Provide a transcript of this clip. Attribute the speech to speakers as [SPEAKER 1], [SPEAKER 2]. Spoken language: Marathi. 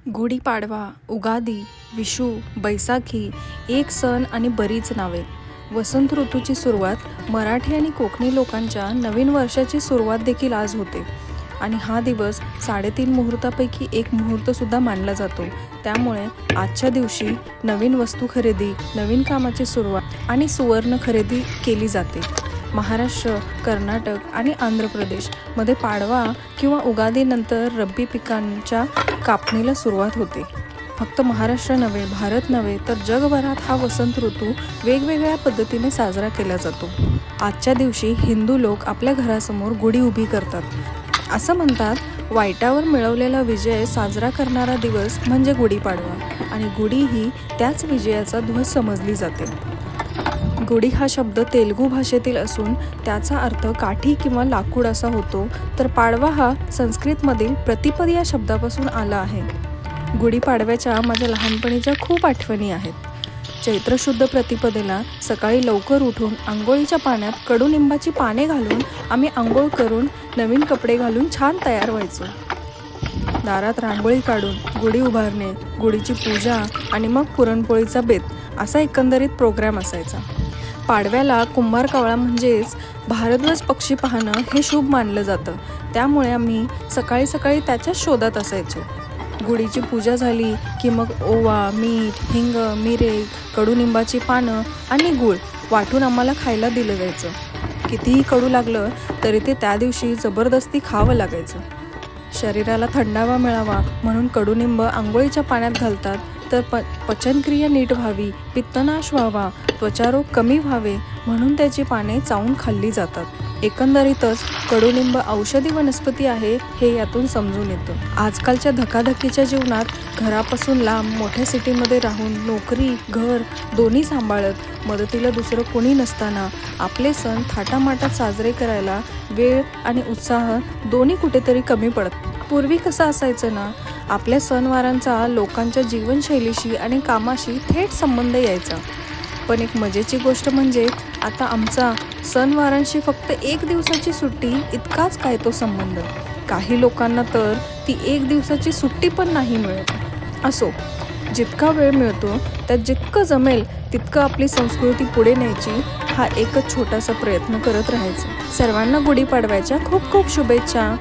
[SPEAKER 1] गुढीपाडवा, उगादी, विशू, बैसाखी एक सण आणि बरीच नावे. वसंत ऋतूची सुरुवात मराठी आणि कोकणी लोकांच्या नवीन वर्षाची सुरुवात देखील आज होते आणि हा दिवस 3.5 मुहूर्तापैकी एक मुहूर्तसुद्धा मानला जातो. त्यामुळे आजच्या दिवशी नवीन वस्तू खरेदी, नवीन कामाची सुरुवात आणि सुवर्ण खरेदी केली जाते. महाराष्ट्र, कर्नाटक आणि आंध्र प्रदेशमध्ये पाडवा किंवा उगादीनंतर रब्बी पिकांच्या कापणीला सुरुवात होते. फक्त महाराष्ट्र नव्हे, भारत नव्हे तर जगभरात हा वसंत ऋतू वेगवेगळ्या पद्धतीने साजरा केला जातो. आजच्या दिवशी हिंदू लोक आपल्या घरासमोर गुढी उभी करतात. असं म्हणतात, वाईटावर मिळवलेला विजय साजरा करणारा दिवस म्हणजे गुढीपाडवा आणि गुढी ही त्याच विजयाचा ध्वज समजली जाते. गुढी हा शब्द तेलुगू भाषेतील असून त्याचा अर्थ काठी किंवा लाकूड असा होतो, तर पाडवा हा संस्कृतमधील प्रतिपद या शब्दापासून आला आहे. गुढीपाडव्याच्या माझ्या लहानपणीच्या खूप आठवणी आहेत. चैत्र शुद्ध प्रतिपदेला सकाळी लवकर उठून आंघोळीच्या पाण्यात कडुनिंबाची पाने घालून आम्ही आंघोळ करून नवीन कपडे घालून छान तयार व्हायचो. दारात रांगोळी काढून गुढी उभारणे, गुढीची पूजा आणि मग पुरणपोळीचा बेत असा एकंदरीत प्रोग्राम असायचा. पाडव्याला कुंभार कावळा म्हणजेच भारद्वाज पक्षी पाहणं हे शुभ मानलं जातं. त्यामुळे आम्ही सकाळी सकाळी त्याच्याच शोधात असायचो. गुढीची पूजा झाली की मग ओवा, मीठ, हिंग, मिरे, कडुनिंबाची पानं आणि गूळ वाटून आम्हाला खायला दिलं जायचं. कितीही कडू लागलं तरी ते त्या दिवशी जबरदस्ती खावं लागायचं. शरीराला थंडावा मिळावा म्हणून कडुनिंब आंघोळीच्या पाण्यात घालतात, तर पचनक्रिया नीट व्हावी, पित्तनाश व्हावा, त्वचारोग कमी व्हावे म्हणून त्याची पाने चावून खाल्ली जातात. एकंदरीतच कडुनिंब औषधी वनस्पती आहे हे यातून समजून येतं. आजकालच्या धकाधकीच्या जीवनात घरापासून लांब मोठ्या सिटीमध्ये राहून नोकरी, घर दोन्ही सांभाळत मदतीला दुसरं कोणी नसताना आपले सण थाटामाटात साजरे करायला वेळ आणि उत्साह दोन्ही कुठेतरी कमी पडत. पूर्वी कसं असायचं ना, आपल्या सणवारांचा लोकांच्या जीवनशैलीशी आणि कामाशी थेट संबंध यायचा. पण एक मजेची गोष्ट म्हणजे आता आमचा सणवारांशी फक्त 1 दिवसाची सुट्टी इतकाच काय तो संबंध. काही लोकांना तर ती 1 दिवसाची सुट्टी पण नाही मिळत. असो, जितका वेळ मिळतो त्यात जितकं जमेल तितकं आपली संस्कृती पुढे न्यायची हा एकच छोटासा प्रयत्न करत राहायचं. सर्वांना गुढीपाडव्याच्या खूप खूप शुभेच्छा.